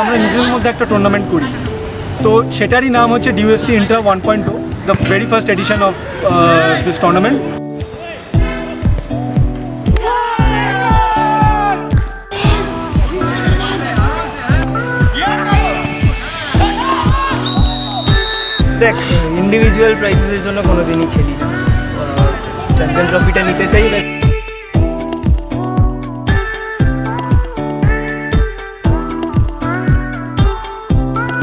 আমরা নিজেদের মধ্যে একটা টুর্নামেন্ট করি, তো সেটারই নাম হচ্ছে DUFC Intra 1.0, the very first edition of this tournament. দেখ, ইন্ডিভিজুয়াল প্রাইসেসের জন্য কোনো দিনই খেলি না, চ্যাম্পিয়ন ট্রফিটা নিতে চাই।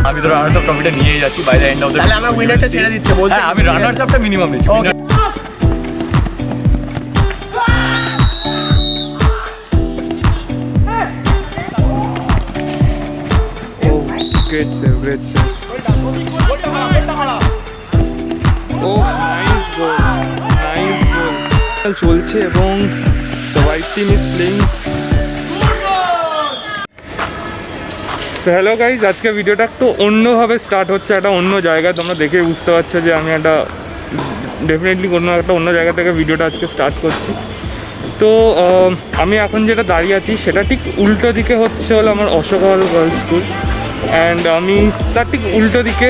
আমি তো রানার্স আপ ট্রফিটা নিয়েই যাচ্ছি by the end of the. তাহলে আমরা উইনারটা ছেড়ে দিচ্ছি বলছি। হ্যাঁ, আমি রানার্স আপটা মিনিমাম নিচ্ছি। Great save, great save. Oh, nice goal, nice goal. চলছে এবং the white team is playing. So hello guys, আজকে ভিডিওটা একটু অন্যভাবে স্টার্ট হচ্ছে, একটা অন্য জায়গায়। তোমরা দেখে বুঝতে পারছো যে আমি একটা ডেফিনেটলি কোনো একটা অন্য জায়গা থেকে ভিডিওটা আজকে স্টার্ট করছি। তো আমি এখন যেটা দাঁড়িয়ে আছি সেটা ঠিক উল্টো দিকে হচ্ছে হলো আমার অশোক হল গার্লস স্কুল, অ্যান্ড আমি তার ঠিক উল্টো দিকে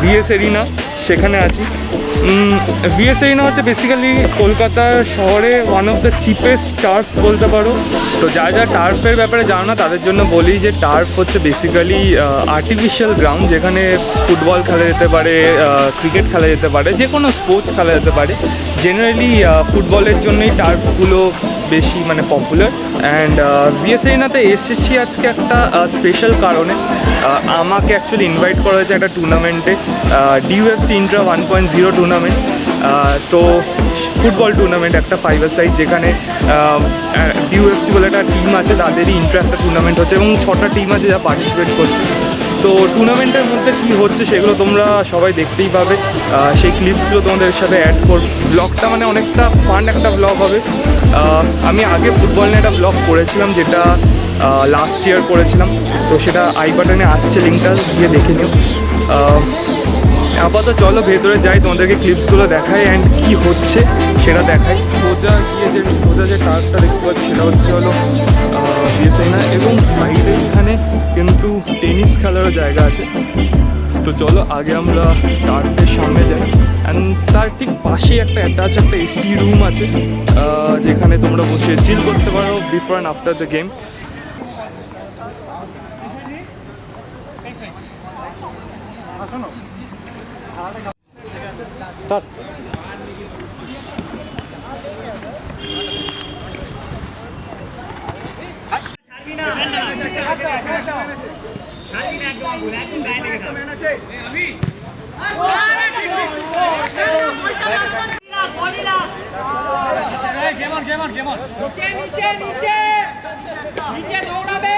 VS এরিনা, সেখানে আছি। VS এরিনা হচ্ছে বেসিক্যালি কলকাতার শহরে one of the cheapest turf বলতে পারো। তো যা টার্ফের ব্যাপারে জানো না তাদের জন্য বলি যে টার্ফ হচ্ছে বেসিক্যালি আর্টিফিশিয়াল গ্রাউন্ড, যেখানে ফুটবল খেলা যেতে পারে, ক্রিকেট খেলা যেতে পারে, যে কোনো স্পোর্টস খেলা যেতে পারে। জেনারেলি ফুটবলের জন্যই টার্ফগুলো বেশি মানে পপুলার। অ্যান্ড VS এরিনাতে এসেছি আজকে একটা স্পেশাল কারণে। আমাকে অ্যাকচুয়ালি ইনভাইট করা হয়েছে একটা টুর্নামেন্টে, DUFC Intra 1.0 টুর্নামেন্ট। তো ফুটবল টুর্নামেন্ট একটা 5-a-side, যেখানে DUFC বলে একটা টিম আছে, তাদেরই ইন্ট্রা একটা টুর্নামেন্ট হচ্ছে এবং 6টা টিম আছে যা পার্টিসিপেট করছে। তো টুর্নামেন্টের মধ্যে কী হচ্ছে সেগুলো তোমরা সবাই দেখতেই পাবে, সেই ক্লিপসগুলো তোমাদের সাথে অ্যাড করব। ব্লগটা মানে অনেকটা ফান একটা ব্লগ হবে। আমি আগে ফুটবল নিয়ে একটা ব্লগ করেছিলাম, যেটা লাস্ট ইয়ার করেছিলাম, তো সেটা আই বাটনে আসছে, লিঙ্কটা গিয়ে দেখে নিও। আপাতত চলো ভেতরে যাই, তোমাদেরকে ক্লিপসগুলো দেখাই অ্যান্ড কী হচ্ছে সেটা দেখাই। সোজা যে টার্ফটা দেখতে পাচ্ছি সেটা হচ্ছে হলো VS এরিনা, এবং সাইডে এখানে কিন্তু টেনিস খেলারও জায়গা আছে। তো চলো আগে আমরা টার্ফের সামনে যাই, অ্যান্ড তার ঠিক পাশেই একটা অ্যাটাচ একটা AC রুম আছে, যেখানে তোমরা বসে চিল করতে পারো before and after the game. নিচে দৌড়াবে।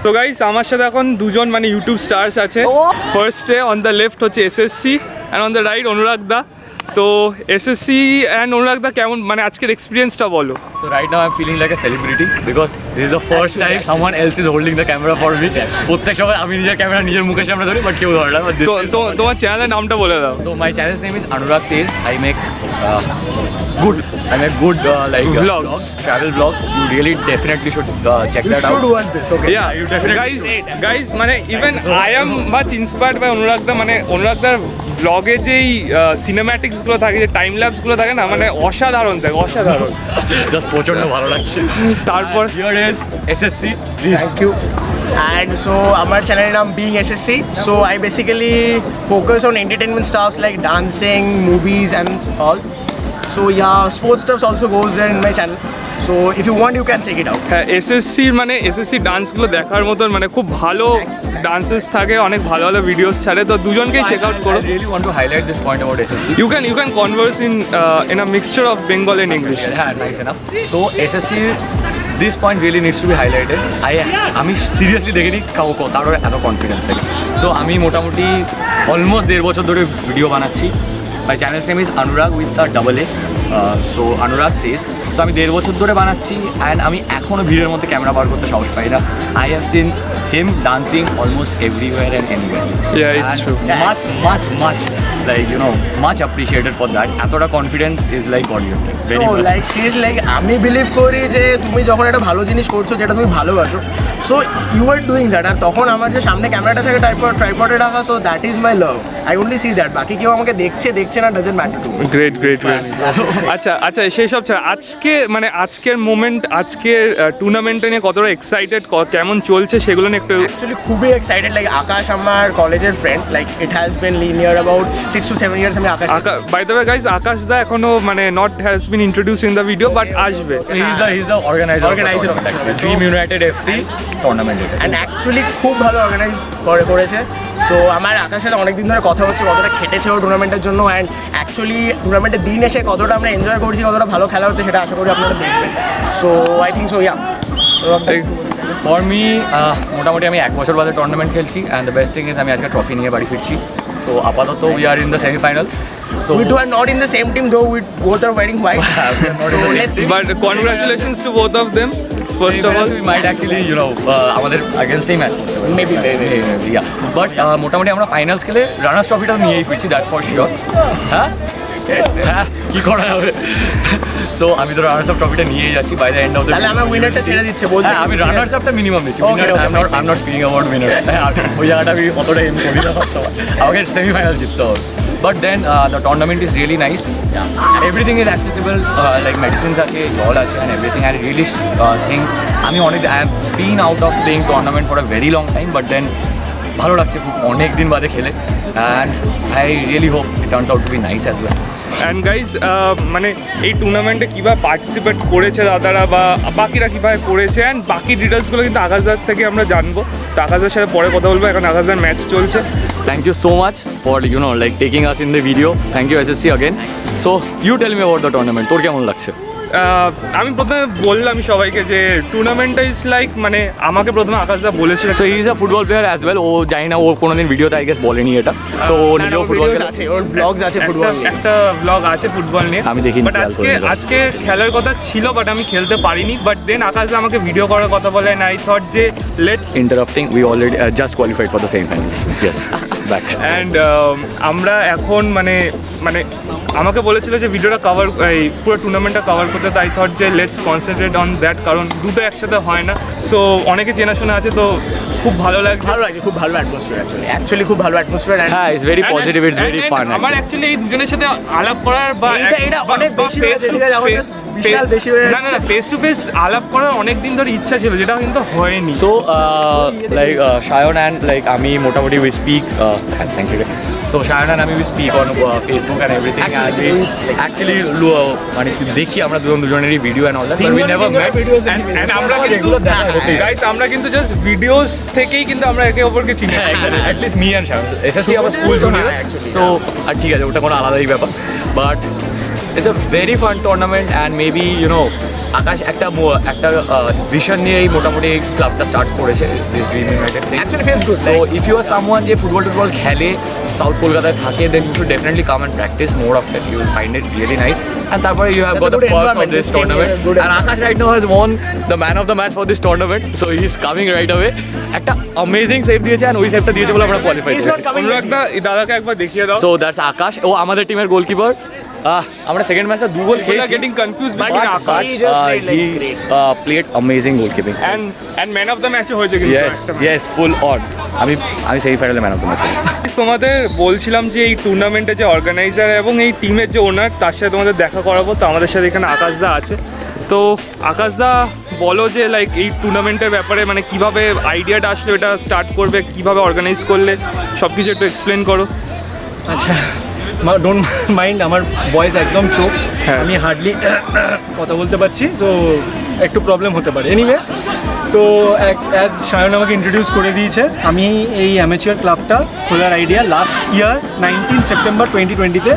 তো গাইস, আমার সাথে এখন দুজন মানে ইউটিউব স্টার্স আছে। ফার্স্টে অন দ্য লেফট হচ্ছে SSC and on the right Anurag da. তো SSC অ্যান্ড অনুরাগ দা, কেমন মানে আজকের এক্সপিরিয়েন্সটা বলো। So right now I'm feeling like a celebrity because this is the first time someone else is holding the camera for me. প্রত্যেক সময় আমি নিজের ক্যামেরা নিজের মুখের সামনে ধরি, বাট কেউ ধরে না। তো তোমার চ্যানেলের নামটা বলে দাও। So my channel's name is Anurag Says. I make good I make good like Vlogs. travel vlogs. You really definitely should check You that should out. watch this, okay? Yeah, you definitely guys, মানে even I am much inspired by অনুরাগদা, মানে অনুরাগদার ব্লগে যেই সিনেম্যাটিক্সগুলো থাকে, যে time ল্যাপসগুলো থাকে না, মানে অসাধারণ থাকে, অসাধারণ। Just প্রচন্ড ভালো লাগছে। তারপর Here is SSC. Please. Thank you. And so our channel name being SSC. So I basically focus on entertainment stuffs like dancing, movies and all. So yeah, sports stuff also goes there in my channel. So if you want, you can check it out. হ্যাঁ, এসএসসির মানে SSC ডান্সগুলো দেখার মতন, মানে খুব ভালো dances থাকে, অনেক ভালো ভালো ভিডিওস ছাড়ে, তো দুজনকেই চেক আউট করো। I really want to highlight this point about SSC. You can converse in a mixture of Bengal and English. Yeah, nice enough. So SSC, this point really needs to be highlighted. আমি seriously দেখিনি কারোর এত confidence থাকে। So আমি মোটামুটি almost 1.5 বছর ধরে video বানাচ্ছি। মাই channels name is Anurag with the double A. So Anurag Sage. So আমি 1.5 বছর ধরে বানাচ্ছি অ্যান্ড আমি এখনও ভিড়ের মধ্যে ক্যামেরা বার করতে সাহস পাই না। I have seen him dancing almost everywhere and anywhere. Yeah, it's true. Much like much appreciated for that. এতটা confidence is like god gifted. Very No, much. like seriously, like আমি believe করি যে তুমি যখন একটা ভালো জিনিস করছো যেটা তুমি ভালোবাসো, so you are doing that. আর তখন আমার যে সামনে ক্যামেরাটা থেকে ট্রাইপডে রাখা, so that is my love. I only see that. বাকি কেউ আমাকে দেখছে না, doesn't matter to me. Great. আচ্ছা সেই সব ছাড়া আজকে মানে আজকের মোমেন্ট, আজকের টুর্নামেন্টটা নিয়ে কতটা এক্সাইটেড, কেমন চলছে সেগুলো নিয়ে একটু। অ্যাকচুয়ালি খুবই এক্সাইটেড। লাইক আকাশ আমার কলেজের friend, like it has been near about 6 to 7 years আমি আকাশ। বাই দ্য ওয়ে গাইস, আকাশ দা এখনো মানে not has been introduce in the video, but আসবে। He's the organizer of Organizer of the actually. tournament. Dream United FC tournament. And actually খুব ভালো organise করেছে। So আমার আকাশের সাথে অনেক দিন ধরে কথা হচ্ছে, কতটা খেটেছে ও টুর্নামেন্টের জন্য, অ্যান্ড অ্যাকচুয়ালি টুর্নামেন্টের দিন এসে কতটা আমরা এনজয় করছি, কতটা ভালো খেলা হচ্ছে, সেটা আশা করি আপনারা দেখবেন। So I think so yeah. For me, মোটামুটি আমি 1 বছর বাদে টুর্নামেন্ট খেলছি and the best thing is আমি আজকে ট্রফি নিয়ে বাড়ি ফিরছি। সো আপাতত we are in the semifinals. So We two are not in the same team though, we both are wearing white. not So in the same let's team. see. But congratulations to both of them first of all. we might actually আমাদের আগেনস্টেই match করতে পারি। Maybe. Yeah but মোটামুটি আমরা finals খেলে runners ট্রফিটা নিয়েই ফিরছি, that for sure. হ্যাঁ কি করা হবে। সো আমি তো রানার্স আপ ট্রফিটা নিয়েই যাচ্ছি by the end of the. তাহলে আমার উইনারটা ছেড়ে দিচ্ছে বলছি। হ্যাঁ, আমি রানার্স আপটা মিনিমাম নিচ্ছি। Okay, I am not speaking about winners. ওই জায়গাটা আমি অতটা এম করি না। আমাকে সেমিফাইনাল জিততে হবে। But then the tournament is really nice. Everything is accessible. Like medicines আছে, জল আছে, and everything. I really think I have been out of playing tournament for a very long time. But then ভালো লাগছে খুব অনেক দিন বাদে খেলে, and I really hope it turns out to be nice as well. And guys মানে এই টুর্নামেন্টে কীভাবে পার্টিসিপেট করেছে দাদারা বা বাকিরা কীভাবে করেছে, অ্যান্ড বাকি ডিটেলসগুলো কিন্তু আকাশদার থেকে আমরা জানবো। তো আকাশদার সাথে পরে কথা বলবো, এখন আকাশদার ম্যাচ চলছে। Thank you so much for like taking us in the video. Thank you SSC again. So you tell me about the tournament. তোর কেমন লাগছে? আমি প্রথমে বললাম সবাইকে যে টুর্নামেন্টটা ইজ লাইক, মানে আমাকে প্রথমে আকাশদা বলেছিল। So he is a football player as well. ও জানি না ও কোনোদিন ভিডিওতে আই গেস বলেনি এটা। সো ও নিজেও ফুটবল খেলে। আছে, ওর ব্লগস আছে ফুটবল নিয়ে। একটা ব্লগ আছে ফুটবল নিয়ে, আমি দেখিনি, বাট খেয়াল করিনি। আজকে খেলার কথা ছিল, বাট আমি খেলতে পারিনি। বাট দেন আকাশদা আমাকে ভিডিও করার কথা বলে, আই থট যে let's Interrupting, we already just qualified for the semi-finals. Yes, back. And আমরা এখন মানে আমাকে বলেছিল যে ভিডিওটা কভার, এই পুরো টুর্নামেন্টটা কভার করতে, তাই থট যে লেটস কনসেন্ট্রেট অন দ্যাট, কারণ দুটো একসাথে হয় না। সো অনেকে চেনাশোনা আছে, তো খুব ভালো লাগছে। ভালো লাগে, খুব ভালো অ্যাটমসফিয়ার অ্যাকচুয়ালি খুব ভালো অ্যাটমসফিয়ার। হ্যাঁ, it's very positive, it's very fun. আমার অ্যাকচুয়ালি এই দুজনের সাথে আলাপ করার বা এটা অনেক বেশি হয়েছে, ঠিক আছে, আমার just বিশাল বেশি হয়ে না ফেস টু ফেস আলাপ করার অনেক দিন ধরে ইচ্ছা ছিল, যেটা কিন্তু হয়নি। So like Shayan and like আমি মোটামুটি we speak. Thank you. So Shayan and আমি we speak on Facebook and everything. Actually মানে দেখি আমরা দুজনেরই video and all that, but we never met. And আমরা কিন্তু গাইস, আমরা কিন্তু জাস্ট ভিডিওস থেকেই কিন্তু আমরা একে অপরকে চিনি। At least me and Shayan. SSC আমার স্কুল জুনিয়র। So আর ঠিক আছে, ওটা কোনো আলাদাই ব্যাপার। But it's a very fun tournament and maybe আকাশ একটা ভিশন নিয়েই মোটামুটি ক্লাবটা স্টার্ট করেছে, this dream United thing. Actually feels good. So if you are someone যে ফুটবল খেলে, সাউথ কলকাতায় থাকে, then you should definitely come and practice more of it. You will find it really nice. And তারপরে you have got the perks of this tournament. And Akash right now has won the man of the match for this tournament. So he is coming right away. একটা amazing save দিয়েছে, and ওই সেভটা দিয়েছে বলে আমরা qualify He's করেছি। not coming. অনুরাগদা দাদাকে একবার দেখিয়ে দাও। So that's Akash. ও আমাদের টিমের গোলকিপার। আমরা সেকেন্ড ম্যাচটা 2 গোল খেয়েছি getting confuse between Akash He just played like great. Played amazing গোলকিপিং এন্ড ম্যান অফ দ্য ম্যাচে হয়েছে কিন্তু ইয়েস ফুল অন আমি সেমিফাইনালে ম্যান অফ দ্য ম্যাচ। তোমাদের বলছিলাম যে এই টুর্নামেন্টের যে অর্গানাইজার এবং এই টিমের যে ওনার তার সাথে তোমাদের দেখা করাবো। তো আমাদের সাথে এখানে আকাশদা আছে। তো আকাশদা বলো যে লাইক এই টুর্নামেন্টের ব্যাপারে মানে কিভাবে আইডিয়াটা আসলো, এটা স্টার্ট করবে, কিভাবে অর্গানাইজ করলে, সব কিছু একটু এক্সপ্লেন করো। আচ্ছা, ডোন্ট মাইন্ড, আমার ভয়েস একদম চোখ, হ্যাঁ। আমি হার্ডলি কথা বলতে পারছি, সো একটু প্রবলেম হতে পারে। এনিওয়ে, তো অ্যাজ সায়ন আমাকে ইন্ট্রোডিউস করে দিয়েছে, আমি এই অ্যামেচিওর ক্লাবটা খোলার আইডিয়া লাস্ট ইয়ার 19 সেপ্টেম্বর 2020-তে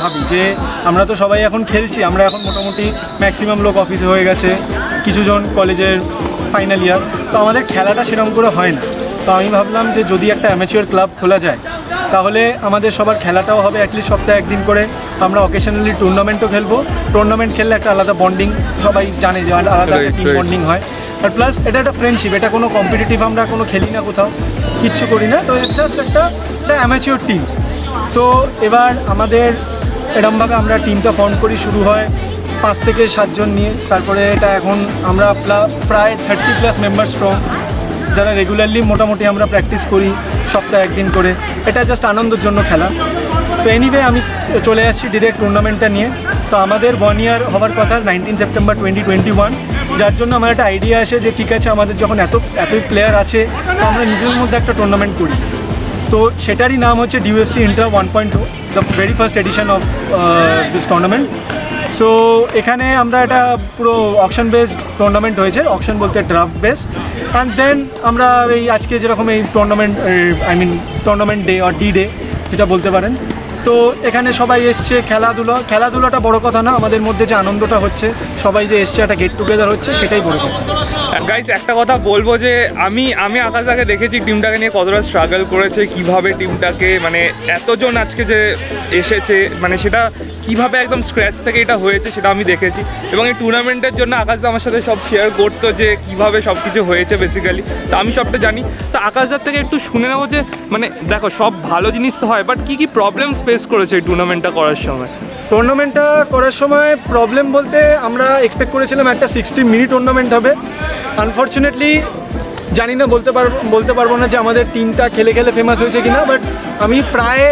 ভাবি যে আমরা তো সবাই এখন খেলছি, আমরা এখন মোটামুটি ম্যাক্সিমাম লোক অফিসে হয়ে গেছে, কিছুজন কলেজের ফাইনাল ইয়ার, তো আমাদের খেলাটা সেরকম করে হয় না। তো আমি ভাবলাম যে যদি একটা অ্যামেচিওর ক্লাব খোলা যায় তাহলে আমাদের সবার খেলাটাও হবে, অ্যাটলিস্ট সপ্তাহে একদিন করে আমরা অকেশনালি টুর্নামেন্টও খেলবো। টুর্নামেন্ট খেললে একটা আলাদা বন্ডিং, সবাই জানে যে আলাদা একটা টিম বন্ডিং হয়, আর প্লাস এটা একটা ফ্রেন্ডশিপ, এটা কোনো কম্পিটিটিভ আমরা কোনো খেলি না, কোথাও কিচ্ছু করি না, তো জাস্ট একটা অ্যামেচিওর টিম। তো এবার আমাদের এরমভাবে আমরা টিমটা ফর্ম করি, শুরু হয় 5 থেকে 7 জন নিয়ে, তারপরে এটা এখন আমরা প্রায় 30+ মেম্বার স্ট্রং, যারা রেগুলারলি মোটামুটি আমরা প্র্যাকটিস করি সপ্তাহে একদিন করে। এটা জাস্ট আনন্দের জন্য খেলা। তো এনিওয়ে আমি চলে আসছি ডিরেক্ট টুর্নামেন্টটা নিয়ে। তো আমাদের 1 ইয়ার হওয়ার কথা 19 সেপ্টেম্বর 2021, যার জন্য আমার একটা আইডিয়া আসে যে ঠিক আছে, আমাদের যখন এতই প্লেয়ার আছে তো আমরা নিজেদের মধ্যে একটা টুর্নামেন্ট করি। তো সেটারই নাম হচ্ছে DUFC intra 1.0, the very first edition of this tournament. So এখানে আমরা একটা পুরো অকশন বেসড টুর্নামেন্ট হয়েছে, অকশন বলতে ড্রাফট বেসড, অ্যান্ড দেন আমরা এই আজকে যেরকম এই tournament day or D day যেটা বলতে পারেন, তো এখানে সবাই এসছে, খেলাধুলাটা বড় কথা না, আমাদের মধ্যে যে আনন্দটা হচ্ছে, সবাই যে এসছে, একটা গেট টুগেদার হচ্ছে, সেটাই বড় কথা। গাইস, একটা কথা বলবো যে আমি আকাশদাকে দেখেছি টিমটাকে নিয়ে কতটা স্ট্রাগল করেছে, কিভাবে টিমটাকে মানে এতজন আজকে যে এসেছে মানে সেটা কিভাবে একদম স্ক্র্যাচ থেকে এটা হয়েছে সেটা আমি দেখেছি। এবং এই টুর্নামেন্টের জন্য আকাশদা আমার সাথে সব শেয়ার করতো যে কিভাবে সব কিছু হয়েছে বেসিক্যালি, তো আমি সবটা জানি। তো আকাশদার থেকে একটু শুনে নেবো যে মানে দেখো সব ভালো জিনিস তো হয়, বাট কী কী প্রবলেমস ফেস করেছে এই টুর্নামেন্টটা করার সময়? টুর্নামেন্টটা করার সময় প্রবলেম বলতে আমরা এক্সপেক্ট করেছিলাম একটা 60 মিনিট টুর্নামেন্ট হবে। আনফর্চুনেটলি জানি না, বলতে পারবো না যে আমাদের টিমটা খেলে ফেমাস হয়েছে কিনা, বাট আমি প্রায়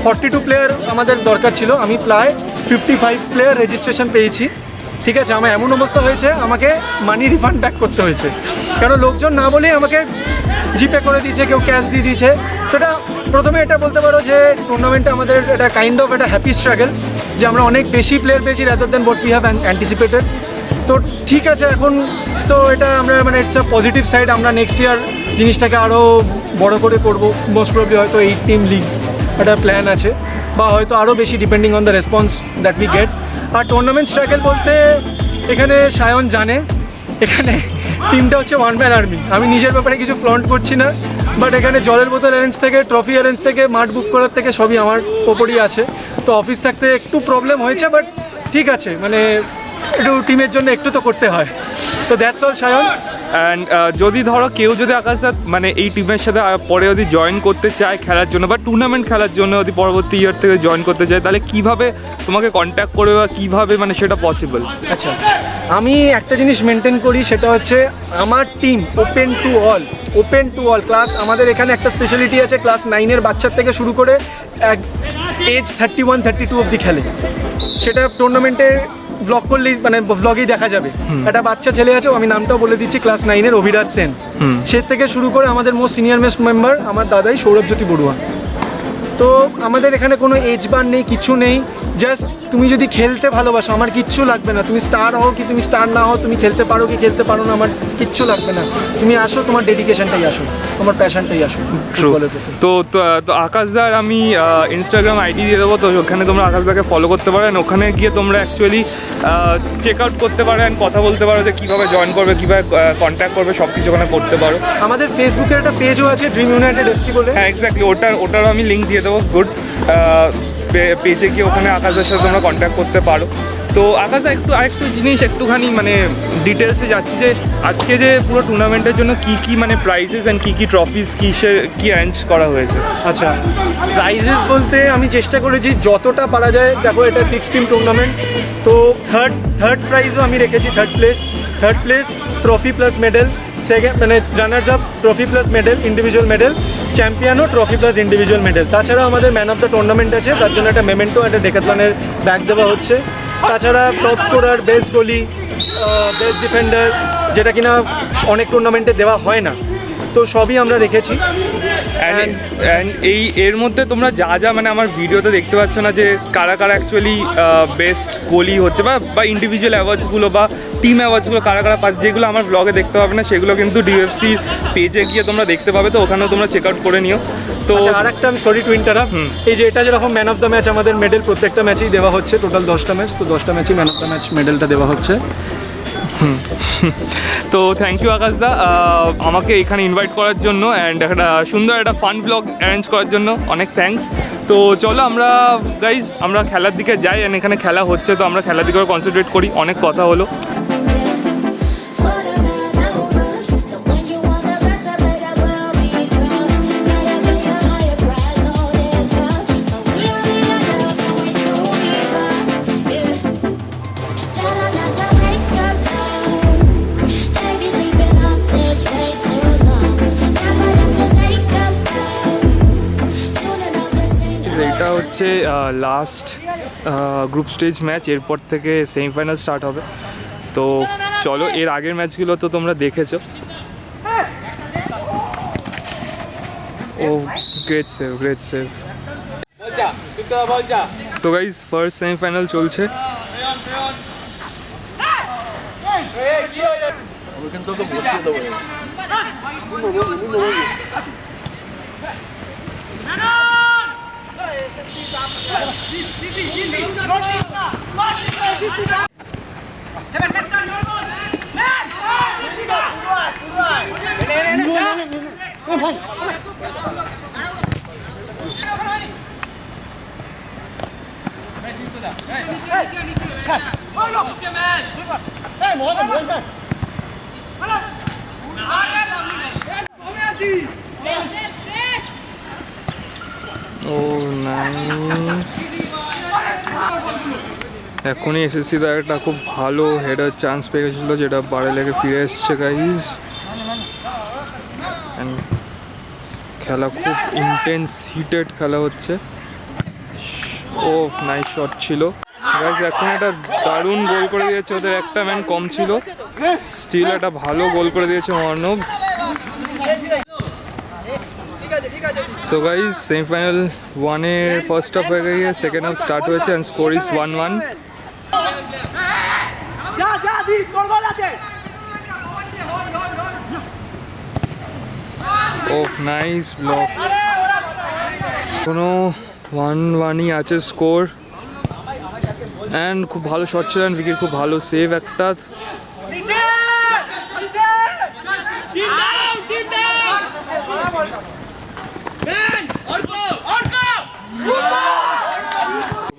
42 প্লেয়ার আমাদের দরকার ছিল, আমি প্রায় 55 প্লেয়ার রেজিস্ট্রেশন পেয়েছি। ঠিক আছে, আমার এমন অবস্থা হয়েছে আমাকে মানি রিফান্ড ব্যাক করতে হয়েছে, কারণ লোকজন না বলেই আমাকে জিপে করে দিয়েছে, কেউ ক্যাশ দিয়ে দিয়েছে। তো এটা প্রথমে এটা বলতে পারো যে টুর্নামেন্টে আমাদের এটা কাইন্ড অফ একটা হ্যাপি স্ট্রাগল, যে আমরা অনেক বেশি প্লেয়ার পেয়েছি rather than what we have anticipated. তো ঠিক আছে, এখন তো এটা আমরা মানে ইটস আ পজিটিভ সাইড, আমরা নেক্সট ইয়ার জিনিসটাকে আরও বড় করে করবো, মোস্ট প্রবলি হয়তো 8 টিম লিগ একটা প্ল্যান আছে, বা হয়তো আরও বেশি depending on the response that we get. আর টুর্নামেন্ট স্ট্রাগল বলতে এখানে সায়ন জানে, এখানে টিমটা হচ্ছে ওয়ান ম্যান আর্মি। আমি নিজের ব্যাপারে কিছু ফ্লন্ট করছি না, বাট এখানে জলের বোতল অ্যারেঞ্জ থেকে ট্রফি অ্যারেঞ্জ থেকে মাঠ বুক করার থেকে সবই আমার ওপরই আছে। তো অফিস থাকতে একটু প্রবলেম হয়েছে, বাট ঠিক আছে, মানে একটু টিমের জন্য একটু তো করতে হয়। তো দ্যাটস অল সায়ন। অ্যান্ড যদি ধরো কেউ যদি আকাশদা মানে এই টিমের সাথে পরে যদি জয়েন করতে চায় খেলার জন্য বা টুর্নামেন্ট খেলার জন্য যদি পরবর্তী ইয়ার থেকে জয়েন করতে চায়, তাহলে কিভাবে তোমাকে কন্ট্যাক্ট করবে বা কীভাবে মানে সেটা পসিবল? আচ্ছা, আমি একটা জিনিস মেনটেন করি, সেটা হচ্ছে আমার team open to all class. আমাদের এখানে একটা স্পেশালিটি আছে, ক্লাস 9-এর বাচ্চার থেকে শুরু করে এজ 31-32 অবধি খেলে। সেটা টুর্নামেন্টে ব্লগ করলেই মানে ব্লগেই দেখা যাবে। একটা বাচ্চা ছেলে আছে, আমি নামটাও বলে দিচ্ছি, ক্লাস 9-এর অভিরাজ সেন, সে থেকে শুরু করে আমাদের মোস্ট সিনিয়র মেম্বার আমার দাদাই সৌরভজ্যোতি বড়ুয়া। তো আমাদের এখানে কোনো এজ বার নেই, কিছু নেই, জাস্ট তুমি যদি খেলতে ভালোবাসো আমার কিচ্ছু লাগবে না, তুমি স্টার হও কি তুমি স্টার না হও, তুমি খেলতে পারো কি খেলতে পারো না, আমার কিচ্ছু লাগবে না, তুমি আসো, তোমার ডেডিকেশনটাই আসো, তোমার প্যাশনটাই আসো। তো আকাশদার আমি ইনস্টাগ্রাম আইডি দিয়ে দেবো, তো ওখানে তোমরা আকাশদাকে ফলো করতে পারো, ওখানে গিয়ে তোমরা অ্যাকচুয়ালি চেক আউট করতে পারো অ্যান্ড কথা বলতে পারো যে কীভাবে জয়েন করবে, কীভাবে কন্ট্যাক্ট করবে, সব কিছু ওখানে করতে পারো। আমাদের ফেসবুকের একটা পেজও আছে, ড্রিম ইউনাইটেড এফসি বলে। হ্যাঁ, এক্স্যাক্টলি, ওটারও আমি লিঙ্ক দিয়ে দেবো। গুড, পেজে গিয়ে ওখানে আকাশের সাথে তোমরা কন্ট্যাক্ট করতে পারো। তো আকাশা আরেকটু জিনিস একটুখানি মানে ডিটেলসে যাচ্ছি যে আজকে যে পুরো টুর্নামেন্টের জন্য কি কি মানে প্রাইজেস অ্যান্ড কি ট্রফিস কি অ্যারেঞ্জ করা হয়েছে? আচ্ছা, প্রাইজেস বলতে আমি চেষ্টা করেছি যতটা পারা যায়। দেখো এটা 6 টিম টুর্নামেন্ট, তো থার্ড প্রাইজও আমি রেখেছি third place trophy plus medal, second মানে runners up trophy plus medal, individual medal, চ্যাম্পিয়নও ট্রফি প্লাস ইন্ডিভিজুয়াল মেডেল। তাছাড়া আমাদের ম্যান অফ দ্য টুর্নামেন্ট আছে, তার জন্য একটা মেমেন্টো, একটা ডেকাথলনের ব্যাগ দেওয়া হচ্ছে। তাছাড়া top scorer, best goalie, best defender, যেটা কিনা অনেক টুর্নামেন্টে দেওয়া হয় না, তো সবই আমরা রেখেছি। অ্যান্ড এর মধ্যে তোমরা যা মানে আমার ভিডিওতে দেখতে পাচ্ছ না যে কারা অ্যাকচুয়ালি বেস্ট গোলি হচ্ছে বা ইন্ডিভিজুয়াল অ্যাওয়ার্ডসগুলো বা টিম অ্যাওয়ার্ডসগুলো কারা পাচ্ছে, যেগুলো আমার ব্লগে দেখতে পাবে না সেগুলো কিন্তু ডিএফসির পেজে গিয়ে তোমরা দেখতে পাবে, তো ওখানেও তোমরা চেক আউট করে নিও। তো আর একটা আমি সরি টু ইন্টারাপ্ট, এই যে এটা যেরকম ম্যান অফ দ্য ম্যাচ আমাদের মেডেল প্রত্যেকটা ম্যাচেই দেওয়া হচ্ছে, টোটাল 10টা ম্যাচ, তো 10টা ম্যাচই ম্যান অফ দ্য ম্যাচ মেডেলটা দেওয়া হচ্ছে। তো থ্যাংক ইউ আকাশদা আমাকে এখানে ইনভাইট করার জন্য অ্যান্ড একটা সুন্দর একটা ফান ব্লগ অ্যারেঞ্জ করার জন্য অনেক থ্যাঙ্কস। তো চলো আমরা গাইজ আমরা খেলার দিকে যাই, অ্যান্ড এখানে খেলা হচ্ছে, তো আমরা খেলার দিকে কনসেন্ট্রেট করি। অনেক কথা হলো। এটা হচ্ছে লাস্ট গ্রুপ স্টেজ ম্যাচ, এরপর থেকে সেমিফাইনাল স্টার্ট হবে। তো চলো, এর আগের ম্যাচগুলো তো তোমরা দেখেছো। Oh great save. So guys first semifinal চলছে। ও নাইস, এখনই এসএসসি দা একটা খুব ভালো হেডার চান্স পেয়ে গেছিলো, যেটা বারে লেগে ফিরে এসছে গাইজ। খেলা খুব ইন্টেন্স হিটেড খেলা হচ্ছে। ও নাইস শট ছিল গাইজ। এখন একটা দারুণ গোল করে দিয়েছে, ওদের একটা ম্যান কম ছিল, স্টিল একটা ভালো গোল করে দিয়েছে অর্ণব। সো গাইজ সেমিফাইনাল 1-এর ফার্স্ট হাফ হয়ে গিয়ে সেকেন্ড হাফ স্টার্ট হয়েছে and score is 1-1। Oh nice block. কোনো 1-1ই আছে স্কোর, অ্যান্ড খুব ভালো শট ছিল অ্যান্ড উইকেট খুব ভালো সেভ একটা।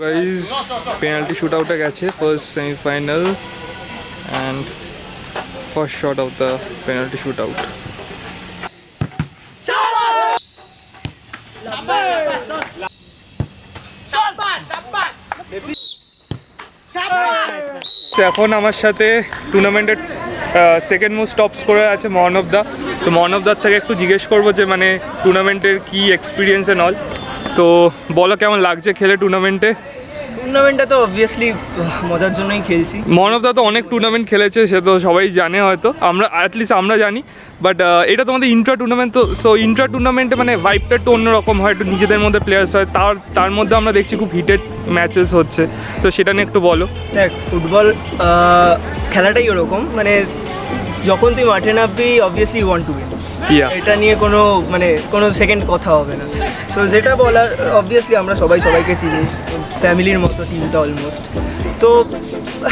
গাইজ পেনাল্টি শুট আউটে গেছে first semifinal and first shot of the penalty shoot out. এখন আমার সাথে টুর্নামেন্টের সেকেন্ড মোস্ট টপ স্কোরার আছে মহানব দা। তো মহানব দার থেকে একটু জিজ্ঞেস করবো যে মানে টুর্নামেন্টের কি এক্সপিরিয়েন্স অ্যান্ড অল। তো বলো কেমন লাগছে খেলে টুর্নামেন্টে? টুর্নামেন্টটা তো অবভিয়াসলি মজার জন্যই খেলছি। মহানব দা তো অনেক টুর্নামেন্ট খেলেছে, সে তো সবাই জানে হয়তো, আমরা অ্যাটলিস্ট আমরা জানি, বাট এটা তোমাদের ইন্ট্রা টুর্নামেন্ট, তো সো ইন্ট্রা টুর্নামেন্টে মানে ভাইবটা একটু অন্যরকম হয়, একটু নিজেদের মধ্যে প্লেয়ার্স হয়, তার মধ্যে আমরা দেখছি খুব হিটেড ম্যাচেস হচ্ছে, তো সেটা নিয়ে একটু বলো। দেখ ফুটবল খেলাটাই ওরকম, মানে যখন তুই মাঠে নামবি অবভিয়াসলি ওয়ান টু উইন, এটা নিয়ে কোনো সেকেন্ড কথা হবে না। সো যেটা বলার অবভিয়াসলি আমরা সবাইকে চিনি, ফ্যামিলির মতো টিমটা অলমোস্ট। তো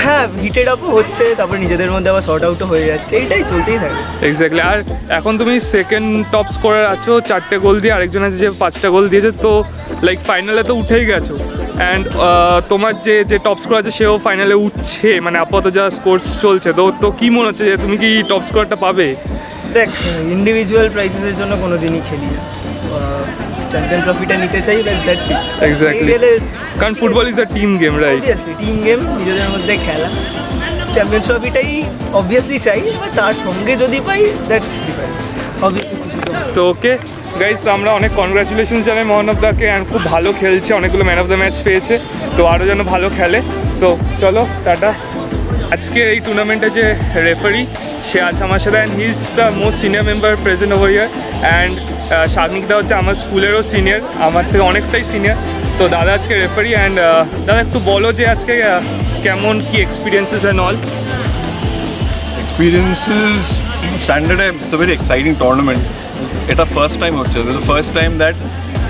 হ্যাঁ হিটেড আপও হচ্ছে, তারপরে নিজেদের মধ্যে আবার শর্ট আউটও হয়ে যাচ্ছে, এইটাই চলতেই থাকে। এক্স্যাক্টলি। আর এখন তুমি সেকেন্ড টপ স্কোরার আছো 4টে গোল দিয়ে, আরেকজন আছে যে 5টা গোল দিয়েছে, তো লাইক ফাইনালে তো উঠেই গেছো, অ্যান্ড তোমার যে টপ স্কোর আছে সেও ফাইনালে উঠছে, মানে আপাতত যা স্কোর চলছে, তো কী মনে হচ্ছে যে তুমি কি টপ স্কোরটা পাবে? দেখ, ইন্ডিভিজুয়াল প্রাইসেসের জন্য কোনো দিনই খেলি না, চ্যাম্পিয়ন ট্রফিটা নিতে চাই, ব্যাস দ্যাটস ইট। এক্স্যাক্টলি, কারণ football is a team game, right? Obviously team game, নিজেদের মধ্যে খেলা, চ্যাম্পিয়ন ট্রফিটাই অবভিয়াসলি চাই, এবার তার সঙ্গে যদি পাই দ্যাটস ডিফারেন্ট, অবভিয়াসলি খুশি তো। তো ওকে গাইজ, তো আমরা অনেক কনগ্রাচুলেশন জানাই মোহন দাকে, অ্যান্ড খুব ভালো খেলছে, অনেকগুলো ম্যান অফ দ্য ম্যাচ পেয়েছে, তো আরও যেন ভালো খেলে। সো চলো টাটা। আজকে এই টুর্নামেন্টে যে রেফারি সে আছে আমার সাথে, and he is the most senior member present over year, and শাগনিকদা হচ্ছে আমার স্কুলেরও সিনিয়র, আমার থেকে অনেকটাই সিনিয়র। তো দাদা আজকে রেফারি, অ্যান্ড দাদা একটু বলো যে আজকে কেমন কি experiences and all. Experiences standard, it's a very exciting tournament. It's the first time hocche. This is the first time that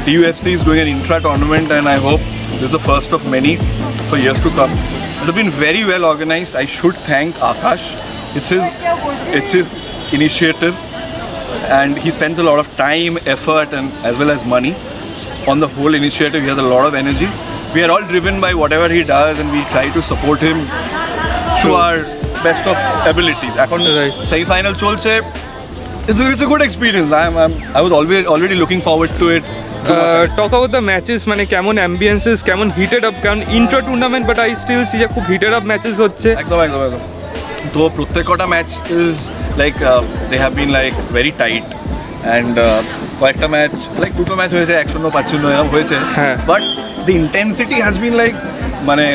the UFC is doing an intra tournament, and I hope this is the first of many for years to come. It has been very well organized. I should thank Akash. It's his initiative, and he spends a lot of time, effort, and as well as money on the whole initiative. He has a lot of energy. We are all driven by whatever he does, and we try to support him to our best of abilities. এখন Right. semi-final চলছে. It's a good experience. I was already looking forward to it. Talk about the matches, মানে কেমন ambiences, কেমন heated up, কারণ intra tournament but I still see যে খুব heated up matches হচ্ছে। একদম। তো প্রত্যেক কটা match is like they have been like very tight, and কয়েকটা ম্যাচ লাইক দুটো ম্যাচ হয়েছে 1-0 5-0 এরকম হয়েছে, হ্যাঁ। But the intensity has been like, মানে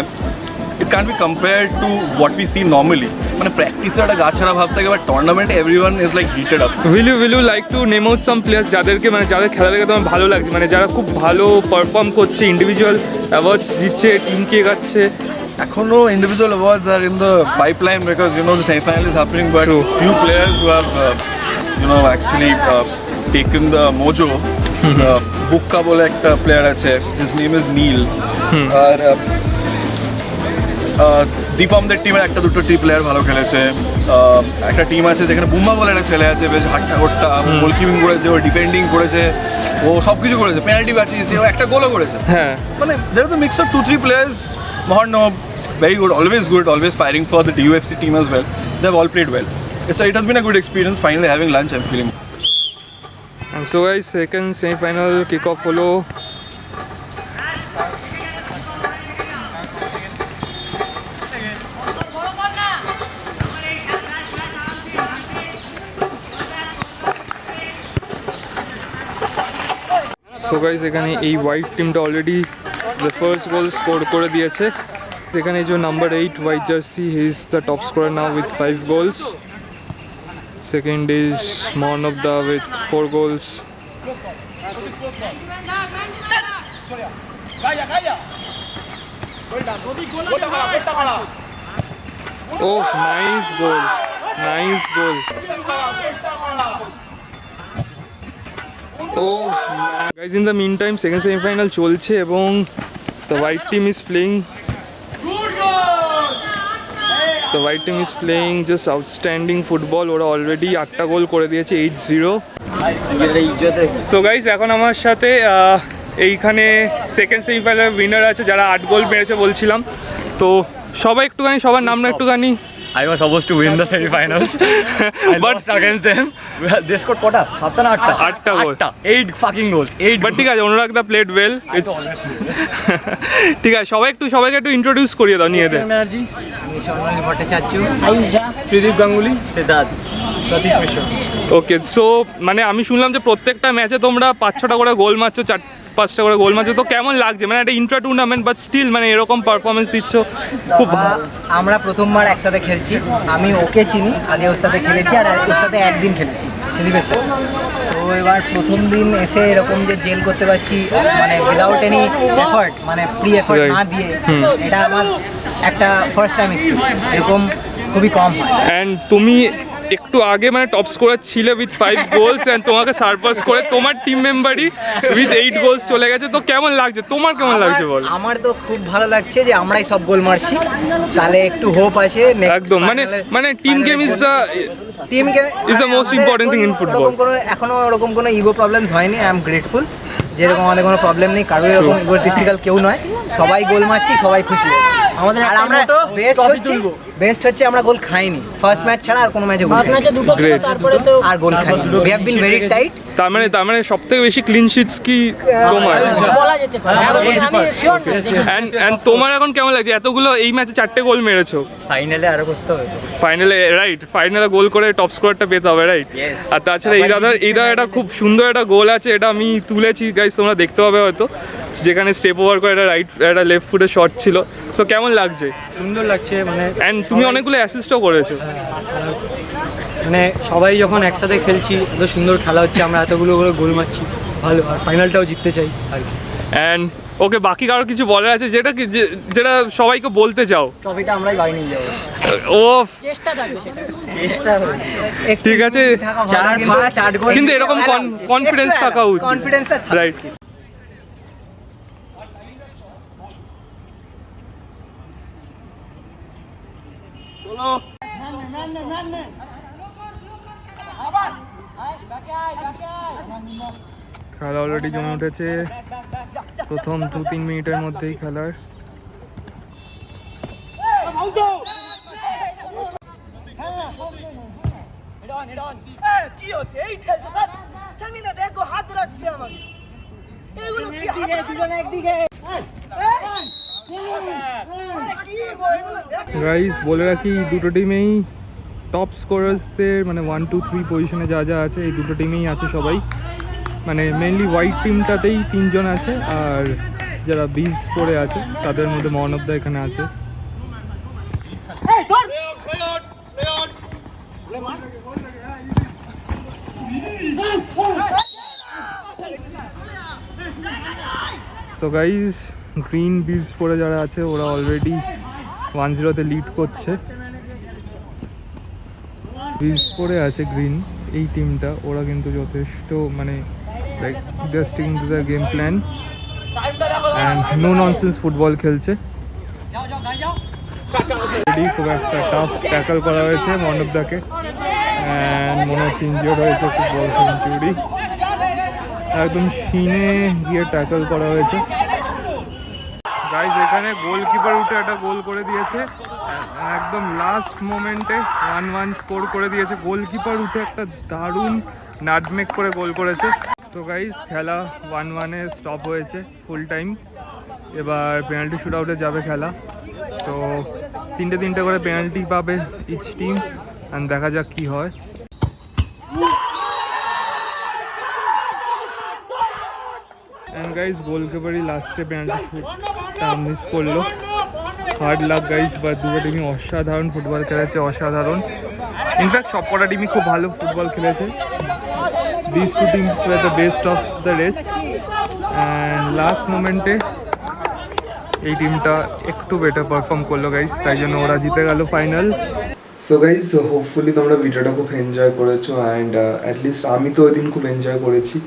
it can be compared to what we see normally. মানে প্র্যাকটিসে একটা গা ছাড়া ভাব থাকে, বাট টুর্নামেন্টে everyone is like heated up. Will you like to name out some players যাদেরকে, মানে যাদের খেলা দেখে তোমার ভালো লাগছে, মানে যারা খুব ভালো পারফর্ম করছে, ইন্ডিভিজুয়াল অ্যাওয়ার্ডস দিচ্ছে, টিমকে এগাচ্ছে? এখনো individual awards are in the pipeline because the semi-final is happening, but True. few players who have actually taken the mojo. Bukka bole ekta player ache, his name is Neil, আর দীপমদের টিমের একটা দুটো player ভালো খেলেছে। একটা team আছে যেখানে বুম্বা বলে একটা ছেলে আছে, বেশ হাট্টা গোট্টা, গোলকিপিং করেছে, ও ডিফেন্ডিং করেছে, ও সব কিছু করেছে, পেনাল্টি বাঁচিয়েছে, ও একটা গোলও করেছে। হ্যাঁ, মানে there is a mix of 2-3 players. Mohan, very good, always firing for the DUFC team as well. They have all played well. It has been a good experience. Finally having lunch, I'm feeling. and so guys, second semi-final kick-off হলো। So guys, এখানে এই white টিমটা already the first goal score করে দিয়েছে। এখানে যে number 8 white jersey, he is the top scorer now with 5 goals. Second is Mohan Abda with 4 goals. Oh, nice goal. Oh, guys, in the meantime, second semi-final চলছে এবং the white team is playing just outstanding football. ওরা already 8টা গোল করে দিয়েছে, 8-0. So guys, এখন আমার সাথে এইখানে second সেমিফাইনালের উইনার আছে, যারা 8 গোল মেরেছে বলছিলাম। তো সবাই একটুখানি, সবার নাম না একটুখানি। I was supposed to win the semi-finals, but lost against them. They scored kota? 7 na 8? 8টা গোল, 8 fucking goals. 8. বাট ঠিক আছে, অনুরাগ দা প্লেড ওয়েল। ঠিক আছে, সবাইকে একটু ইন্ট্রোডিউস করিয়ে দাও নিয়ে দেয়। ত্রিদীপ গাঙ্গুলি, ওকে, সো মানে আমি শুনলাম যে প্রত্যেকটা ম্যাচে তোমরা 5-6টা করে গোল মারছো, 4-5টা করে গোল মারছো, তো কেমন লাগছে? মানে একটা ইন্ট্রা টুর্নামেন্ট বাট স্টিল মানে এরকম পারফরমেন্স দিচ্ছ, খুব ভালো। আমরা প্রথমবার একসাথে খেলছি, আমি ওকে চিনি, আগে ওর সাথে খেলেছি আর ওর সাথে একদিন খেলেছি দিলীপের সাথে। তো এবার প্রথম দিন এসে এরকম যে জেল করতে পারছি, মানে উইদাউট এনি এফার্ট, মানে প্রি এফার্ট না দিয়ে, এটা আমার একটা ফার্স্ট টাইম এক্সপিরিয়েন্স, এরকম খুবই কম হয়। অ্যান্ড তুমি একটু আগে মানে টপ স্কোরার ছিল উইথ 5 গোলস অ্যান্ড তোমাকে সারপাস করে তোমার টিম মেম্বারই উইথ 8 গোলস চলে গেছে, তো কেমন লাগছে, তোমার কেমন লাগছে বল? আমার তো খুব ভালো লাগছে যে আমরাই সব গোল মারছি, তাহলে একটু হোপ আছে একদম মানে team game is the team game is the most important thing in football. এখনো ওরকম কোনো ইগো প্রবলেমস হয়নি। আই এম গ্রেটফুল, যেরকম আমাদের কোনো প্রবলেম নেই, কারোর এরকম ইগোটিস্টিক্যাল কেউ নয়, সবাই গোল মারছি, সবাই খুশি আছি। আমাদের আর আমরা বেস্ট হচ্ছে আমরা গোল খাইনি ফার্স্ট ম্যাচ ছাড়া, আর কোনো ম্যাচে গোল খাইনি। তারপরে তো আর গোল খাইনি, we have been very tight. তার মানে সবথেকে বেশি ক্লিন শিটস কি তোমার? এন্ড তোমার এখন কেমন লাগছে? এতগুলো এই ম্যাচে 4টে গোল মেরেছো, ফাইনালে আরো করতে হবে, ফাইনালে রাইট, ফাইনালে গোল করে টপ স্কোরারটা পেতে হবে রাইট। আর তাছাড়া এই দাদা একটা খুব সুন্দর একটা গোল আছে, এটা আমি তুলেছি গাইস, তোমরা দেখতে পাবে হয়তো, যেখানে স্টেপ ওভার করে একটা রাইট একটা লেফট ফুটে শট ছিল। সো কেমন লাগছে? সুন্দর লাগছে, মানে অ্যান্ড তুমি অনেকগুলো অ্যাসিস্টও করেছো। মানে সবাই যখন একসাথে খেলছি, এত সুন্দর খেলা হচ্ছে, আমরা এতগুলো গোল মারছি, ভালো, আর ফাইনালটাও জিততে চাই আর কি। অ্যান্ড ওকে, বাকি কারোর কিছু বলার আছে যেটা সবাইকে বলতে চাও? ট্রফিটা আমরাই বাড়ি নিয়ে যাবো। ও চেষ্টা ঠিক আছে, কিন্তু এরকম কনফিডেন্স থাকা উচিত, কনফিডেন্সটা রাইট। খেলা অলরেডি জমে উঠেছে, প্রথম 2-3 মিনিটের মধ্যেই খেলার। গাইস বলে রাখি, দুটো টিমেই টপ স্কোরার্সদের মানে 1, 2, 3 পজিশনে যা আছে এই দুটো টিমেই আছে সবাই, মানে মেনলি হোয়াইট টিমটাতেই 3 জন আছে, আর যারা বিভস পরে আছে তাদের মধ্যে মহানবদা এখানে আছে। সো গাইজ, গ্রিন বিভস পরে যারা আছে ওরা অলরেডি 1-0-তে লিড করছে। বিভস পরে আছে গ্রিন এই টিমটা, ওরা কিন্তু যথেষ্ট মানে like they are sticking to the game plan and no nonsense football খেলছে। খুব একটা টাফ ট্যাকল করা হয়েছে মণ্ডপদাকে, অ্যান্ড মনে হচ্ছে ইনজিওর্ড হয়েছে, খুব বড় সেঞ্চুরি, একদম শিনে গিয়ে ট্যাকল করা হয়েছে। গাইজ এখানে গোলকিপার উঠে একটা গোল করে দিয়েছে, একদম লাস্ট মোমেন্টে 1-1 স্কোর করে দিয়েছে। গোলকিপার উঠে একটা দারুণ নাটমেক করে গোল করেছে। সো গাইজ খেলা 1-1-এ স্টপ হয়েছে ফুল টাইম, এবার পেনাল্টি শুট আউটে যাবে খেলা। তো 3টে করে পেনাল্টি পাবে ইচ টিম, অ্যান্ড দেখা যাক কি হয়। অ্যান্ড গাইজ গোলকিপারই লাস্টে পেনাল্টি শুটটা মিস করলো, হার্ড লাক গাইজ, বা দুটো টিমই অসাধারণ ফুটবল খেলেছে, অসাধারণ। ইনফ্যাক্ট সবকটা টিমই খুব ভালো ফুটবল খেলেছে। These two teams were the best of the rest, and last মোমেন্টে এই টিমটা একটু বেটার পারফর্ম করলো গাইজ, তাই জন্য ওরা জিতে গেল ফাইনাল। সো গাইজ, হোপফুলি তোমরা ভিডিওটা খুব এনজয় করেছো, অ্যান্ড অ্যাটলিস্ট আমি তো ওই দিন খুব এনজয় করেছি।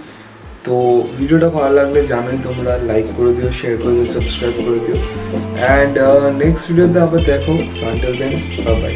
তো ভিডিওটা ভালো লাগলে জানোই তোমরা লাইক করে দিও, শেয়ার করে দিও, সাবস্ক্রাইব করে দিও, অ্যান্ড নেক্সট ভিডিওতে আবার দেখো। So until then, bye by.